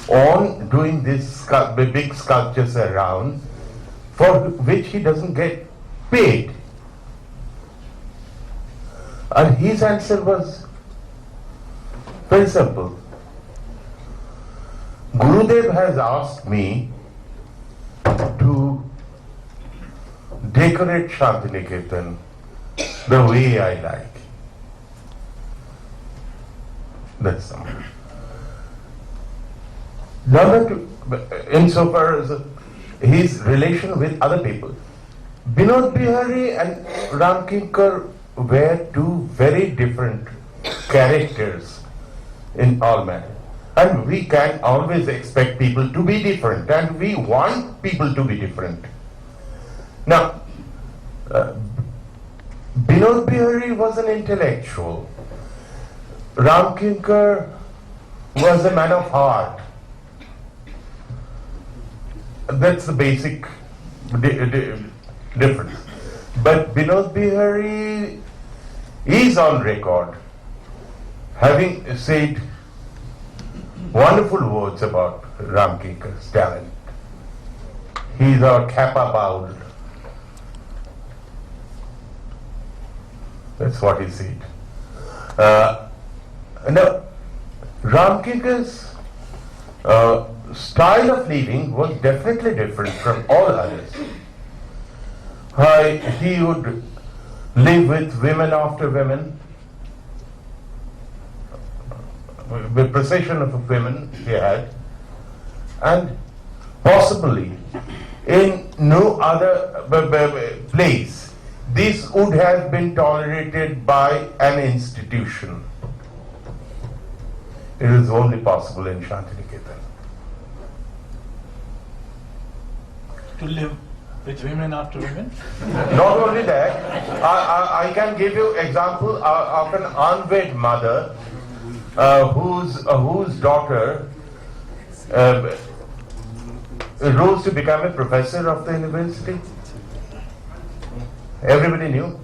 on doing these big sculptures around for which he doesn't get paid? And his answer was very simple. Gurudev has asked me to decorate Shantiniketan the way I like. That's all. Number two, insofar as his relation with other people, Binod Bihari and Ramkinkar were two very different characters in all matter. And we can always expect people to be different, and we want people to be different. Now, Binod Bihari was an intellectual. Ramkinkar was a man of heart. That's the basic difference. But Binod Bihari is on record having said wonderful words about Ramkinkar's talent. He's our kappa bowled. That's what he said. Now, Ramkinkar's style of living was definitely different from all others. He would live with women after women, the procession of women he had, and possibly in no other place this would have been tolerated by an institution. It is only possible in Shantiniketan. To live with women after women? Not only that, I can give you example of an unwed mother whose daughter rose to become a professor of the university. Everybody knew.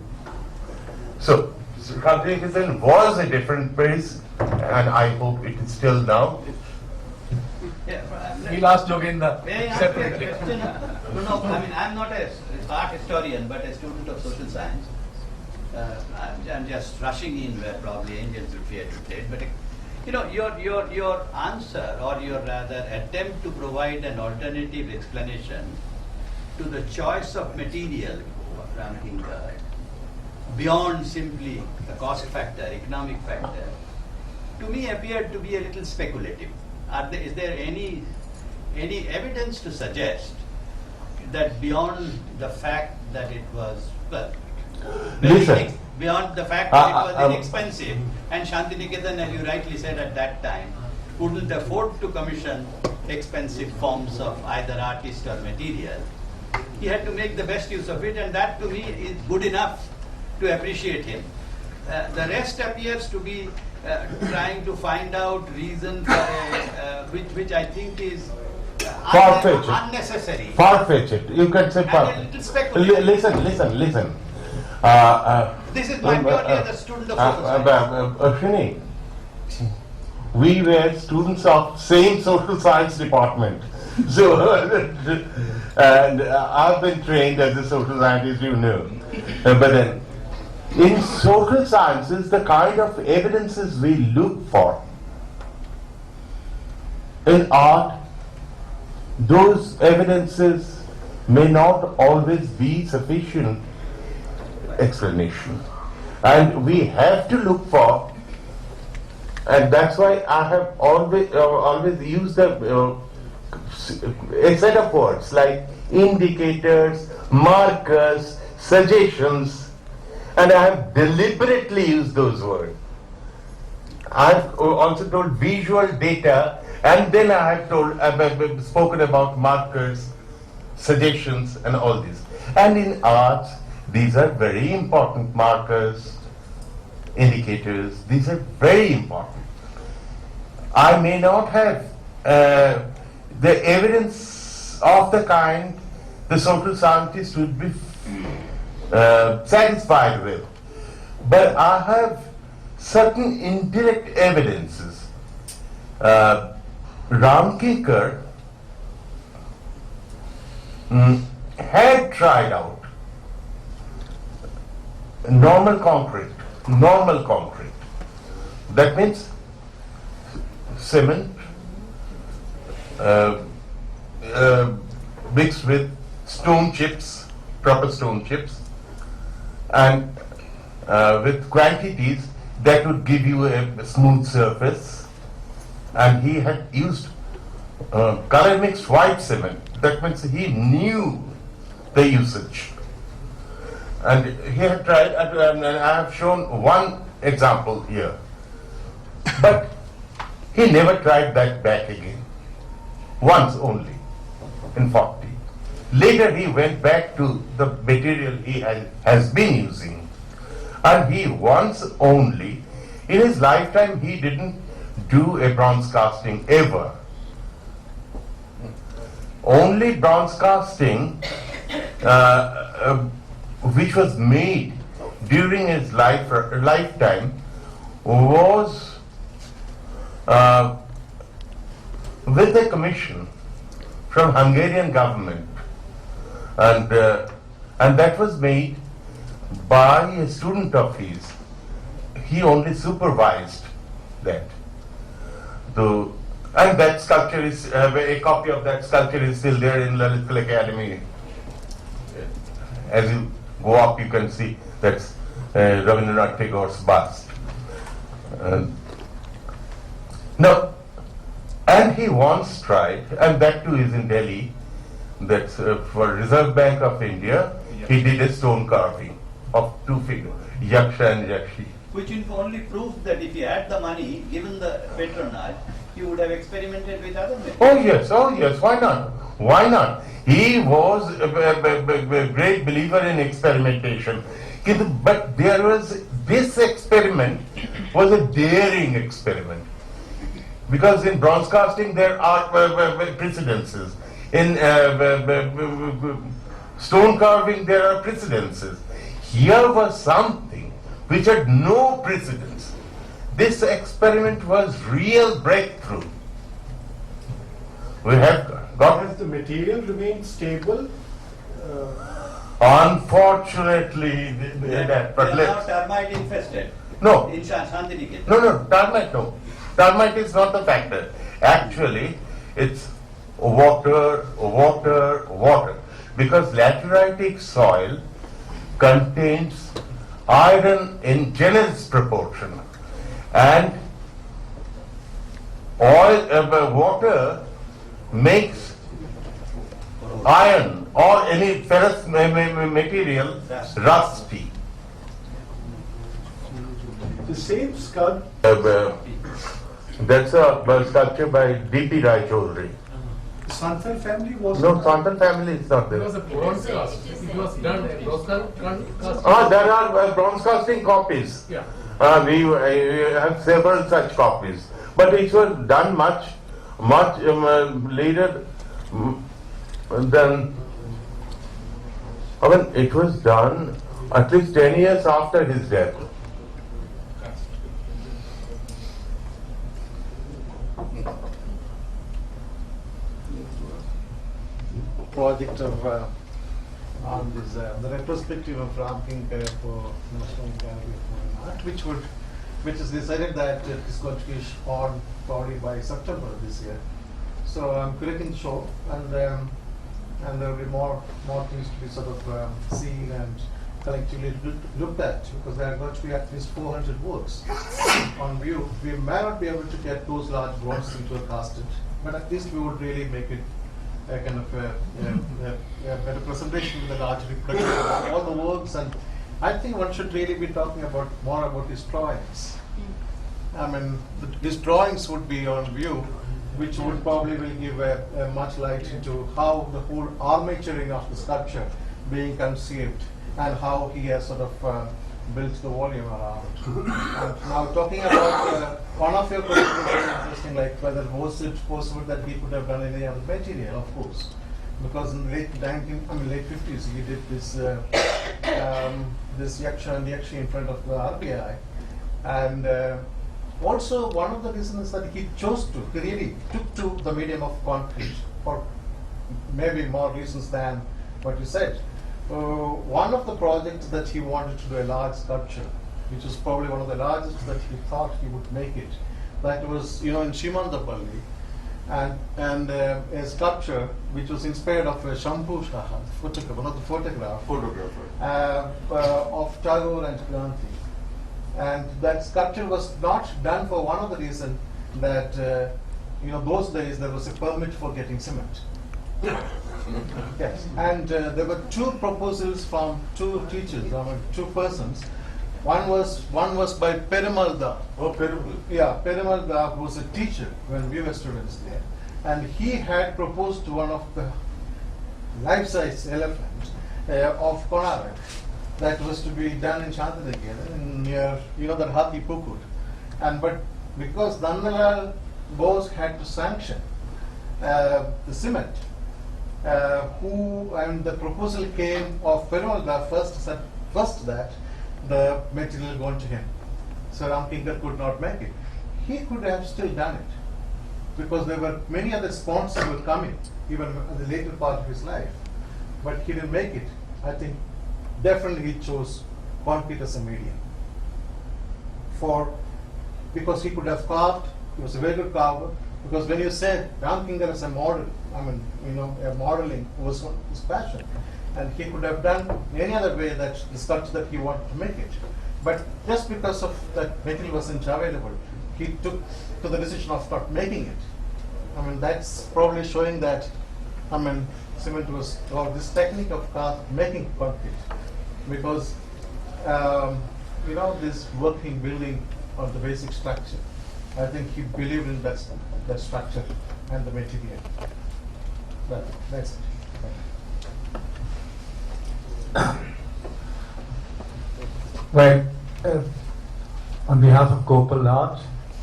So Shantiniketan was a different place, and I hope it is still now. We'll ask Jogendra May I ask you a separately. question? No, I mean, I'm not an art historian, but a student of social science. I'm just rushing in where probably angels would fear to tread. But you know, your answer, or your rather attempt to provide an alternative explanation to the choice of material of Ramkinkar, beyond simply the cost factor, economic factor, to me appeared to be a little speculative. Is there any evidence to suggest that beyond the fact that it was, well, Listen. beyond the fact that it was inexpensive, and Shantiniketan, as you rightly said at that time, couldn't afford to commission expensive forms of either artist or material, he had to make the best use of it, and that to me is good enough to appreciate him. The rest appears to be trying to find out reason for which I think is Far-fetched. unnecessary. Far-fetched. You can say And a far-fetched. little speculative. Listen. This is my purely as a student of social science. Shini, we were students of same social science department. So, and I've been trained as a social scientist, you know. But then, in social sciences, the kind of evidences we look for in art, those evidences may not always be sufficient explanation. And we have to look for, and that's why I have always used a set of words like indicators, markers, suggestions, and I have deliberately used those words. I've also told visual data, and then I have spoken about markers, suggestions, and all this. And in arts, these are very important markers, indicators. These are very important. I may not have the evidence of the kind the social scientist would be satisfied with, but I have certain indirect evidences. Ramkinkar had tried out normal concrete. That means cement mixed with stone chips, proper stone chips, and with quantities that would give you a smooth surface. And he had used color mixed white cement. That means he knew the usage. And he had tried, and I have shown one example here. But he never tried that back again. Once only, in 40. Later he went back to the material he has been using. And he once only, in his lifetime, he didn't do a bronze casting ever. Only bronze casting which was made during his lifetime was with a commission from Hungarian government, and that was made by a student of his. He only supervised that. And that sculpture is, a copy of that sculpture is still there in Lalit Kala Academy. As you go up, you can see that's Rabindranath Tagore's bust. Now, and he once tried, and that too is in Delhi, that's for Reserve Bank of India, he did a stone carving of two figures, Yaksha and Yakshi. Which only proves that if you had the money, given the patronage, you would have experimented with other methods. Oh yes, why not? Why not? He was a great believer in experimentation. But this experiment was a daring experiment. Because in bronze casting there are precedences. In stone carving there are precedences. Here was something which had no precedence. This experiment was real breakthrough. We have got. Has the material remained stable? Unfortunately, They are now termite infested. No. In Shantiniketan. No, termite no. Termite is not the factor. Actually, it's water. Because lateritic soil contains iron in generous proportion. And water makes iron or any ferrous material rusty. The same sculpture. That's a sculpture by D.P. Rai Chaudhary. Santhal family was. No, Santhal family is not There there. was a bronze cast. It was done a bronze cast. There are bronze casting copies. Yeah. We have several such copies, but it was done much later than. I mean, it was done at least 10 years after his death. Project of on this the retrospective of Ramkinkar for National Gallery of Modern Art, which is decided that it is going to be on probably by September this year. So I'm creating the show, and there will be more things to be sort of seen and collectively looked at, because there are going to be at least 400 works on view. We may not be able to get those large bronze into a casted, but at least we would really make it a kind of a better presentation with a large reproduction of all the works. And I think one should really be talking more about his drawings I mean, his drawings would be on view, which would probably will give a much light into how the whole armaturing of the sculpture being conceived and how he has sort of built the volume around. And now talking about one of your questions is very interesting, like whether was it possible that he could have done any other material, of course. Because in the late 50s, he did this this Yaksha and Yakshi in front of the RBI, and also one of the reasons that he chose to, he really took to the medium of concrete for maybe more reasons than what you said. One of the projects that he wanted to do a large sculpture, which was probably one of the largest that he thought he would make it, that was in Shimandapalli, and a sculpture which was inspired of Shambhu Shaha, one of the photographer of Tagore and Gandhi. And that sculpture was not done for one of the reasons that those days there was a permit for getting cement. Yes, and there were two proposals from two teachers, two persons. One was by Perumal Da. Oh, Perumal. Yeah, Perumal Da was a teacher when we were students there, and he had proposed one of the life-size elephants of Konark that was to be done in Shantiniketan near that Hathi Pukut, but because Danalal Bose had to sanction the cement, and the proposal came of Perumal Da first that the material going to him. So Ramkinkar could not make it. He could have still done it because there were many other sponsors who were coming, even at the later part of his life. But he didn't make it. I think definitely he chose concrete as a medium. Because he could have carved, he was a very good carver. Because when you said Ramkinkar as a model, a modeling was his passion. And he could have done any other way that the sculpture that he wanted to make it. But just because of that material wasn't available, he took to the decision of not making it. That's probably showing that, cement was, or this technique of making concrete. Because, this working building of the basic structure, I think he believed in that structure and the material. That's it. Well, on behalf of Gopal Art,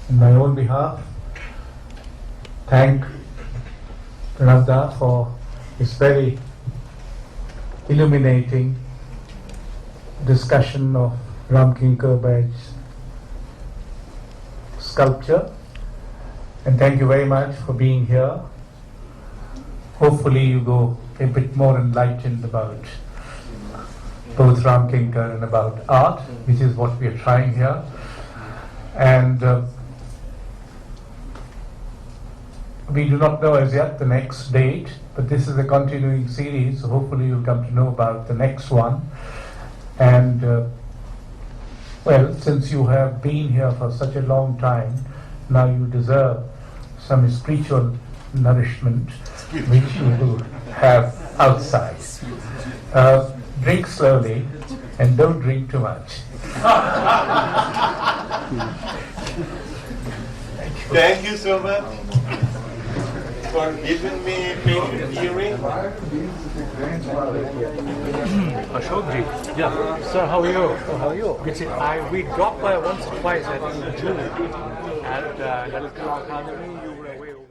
and my own behalf, thank Pranav Da for his very illuminating discussion of Ramkinkar Bai's sculpture. And thank you very much for being here. Hopefully you go a bit more enlightened about both Ramkinkar and about art, which is what we are trying here. And we do not know as yet the next date, but this is a continuing series, so hopefully you'll come to know about the next one. And well, since you have been here for such a long time, now you deserve some spiritual nourishment, which you will have outside. Drink slowly and don't drink too much. Thank you so much for giving me patient hearing. Ashokji. Yeah. Sir, how are you? Oh, how are you? We dropped by once or twice, I think, in June at Lalital Academy. You were away.